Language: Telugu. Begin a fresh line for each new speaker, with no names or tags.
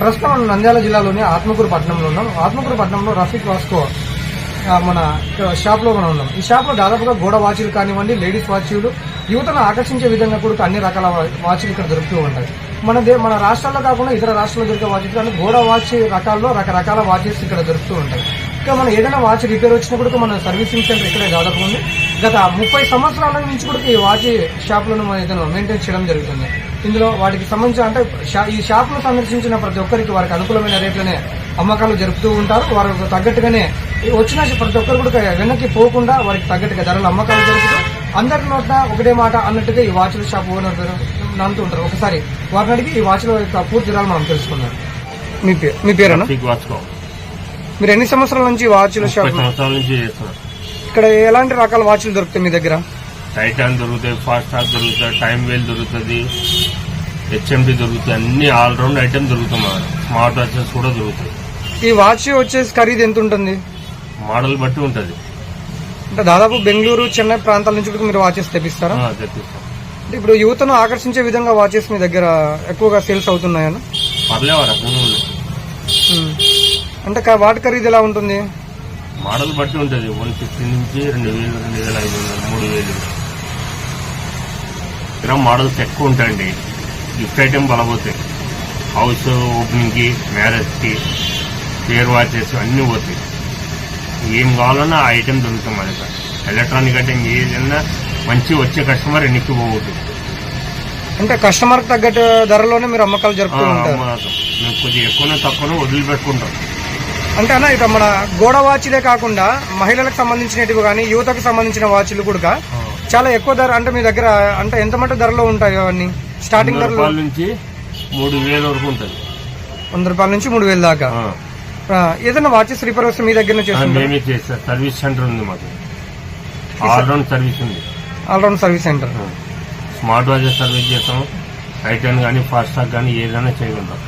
ప్రస్తుతం నంద్యాల జిల్లాలోని ఆత్మకూరు పట్టణంలో ఉన్నాం. ఆత్మకూరు పట్టణంలో రఫీక్ వాస్కో మన షాప్ లో మనం ఉన్నాం. ఈ షాప్ లో దాదాపుగా గోడ వాచీలు కానివ్వండి, లేడీస్ వాచీలు, యువతను ఆకర్షించే విధంగా కూడా అన్ని రకాల వాచీలు ఇక్కడ దొరుకుతూ ఉంటాయి. మన రాష్ట్రాల్లో కాకుండా ఇతర రాష్ట్రాల్లో దొరికే వాచీలు కానీ గోడ వాచ్ రకాల్లో రకరకాల వాచెస్ ఇక్కడ దొరుకుతూ ఉంటాయి. ఇంకా మనం ఏదైనా వాచ్ రిపేర్ వచ్చినప్పుడు మన సర్వీసింగ్ సెంటర్ ఇక్కడే దాదాపు ఉంది. గత 30 సంవత్సరాల నుంచి కూడా ఈ వాచ్ షాప్ లను మెయింటైన్ చేయడం జరుగుతుంది. ఇందులో వాటికి సంబంధించిన అంటే ఈ షాప్ ను సందర్శించిన ప్రతి ఒక్కరికి వారికి అనుకూలమైన రేట్లనే అమ్మకాలు జరుపుతూ ఉంటారు. వారికి తగ్గట్టుగానే వచ్చిన ప్రతి ఒక్కరు కూడా వెనక్కి పోకుండా వారికి తగ్గట్టుగా ధరలు అమ్మకాలు జరుపుతూ అందరి నోట ఒకటే మాట అన్నట్టుగా ఈ వాచ్ల షాప్ ఓనర్ నానుతూ ఉంటారు. ఒకసారి వారిని అడిగి ఈ వాచ్ల యొక్క పూర్తి వివరాలు మనం తెలుసుకున్నాం. మీ పేరేనా? మీరు ఎన్ని సంవత్సరాల నుంచి వాచ్ల షాప్? ఇక్కడ ఎలాంటి రకాల వాచ్లు దొరుకుతాయి మీ దగ్గర?
టైటాన్ దొరుకుతాయి, ఫాస్టాగ్ దొరుకుతాయి, టైమ్ వేల్ దొరుకుతుంది, హెచ్ఎండి దొరుకుతాయి, అన్ని ఆల్రౌండ్ ఐటమ్ దొరుకుతాయి. స్మార్ట్ వాచెస్ కూడా దొరుకుతాయి.
ఈ వాచ్ వచ్చేసి ఖరీదు ఎంత ఉంటుంది?
మోడల్ బట్టి ఉంటుంది.
అంటే దాదాపు బెంగళూరు, చెన్నై ప్రాంతాల నుంచి కూడా మీరు వాచెస్ తెప్పిస్తారా?
తెప్పిస్తాం.
అంటే ఇప్పుడు యువతను ఆకర్షించే విధంగా వాచెస్ మీ దగ్గర ఎక్కువగా సేల్స్ అవుతున్నాయని? అంటే వాటి ఖరీదు ఎలా ఉంటుంది?
మోడల్ బట్టి ఉంటుంది. 150 నుంచి 2000, 2500, 3000 ఇలా మోడల్స్ ఎక్కువ ఉంటాయండి. గిఫ్ట్ ఐటెం బలపోతాయి. హౌస్ ఓపెనింగ్ కి, మ్యారేజ్ కి, పేర్ వాచెస్ అన్ని పోతాయి. ఏం కావాలన్నా ఆ ఐటెం దొరుకుతాం మన దగ్గర. ఎలక్ట్రానిక్ ఐటెం ఏదైనా మంచి వచ్చే కస్టమర్ ఎన్నికి పోతుంది.
అంటే కస్టమర్ తగ్గట్టు ధరలోనే మీరు అమ్మకాలు జరుపుతూ ఉంటారు?
మేము కొద్దిగా ఎక్కువనో తక్కువనో వదిలిపెట్టుకుంటాం.
అంటే అన్న ఇక మన గోడ వాచ్లే కాకుండా మహిళలకు సంబంధించినవి కానీ యువతకు సంబంధించిన వాచ్లు కూడా చాలా ఎక్కువ ధర. అంటే మీ దగ్గర అంటే ఎంత మటుకు ధరలో ఉంటాయి అవన్నీ? స్టార్టింగ్ ధర
నుంచి 3000 వరకు ఉంటుంది.
100 రూపాయల నుంచి 3000 దాకా. ఏదైనా వాచెస్ రిపేర్ వస్తే మీ దగ్గర
మేమే చేస్తాం. సర్వీస్ సెంటర్ ఉంది మాకు. ఆల్రౌండ్ సర్వీస్ ఉంది.
All round service centre.
Smart watches service చేస్తాం. టైటాన్ కానీ, ఫాస్టాగ్ కానీ ఏదైనా చేయగలుగుతాం.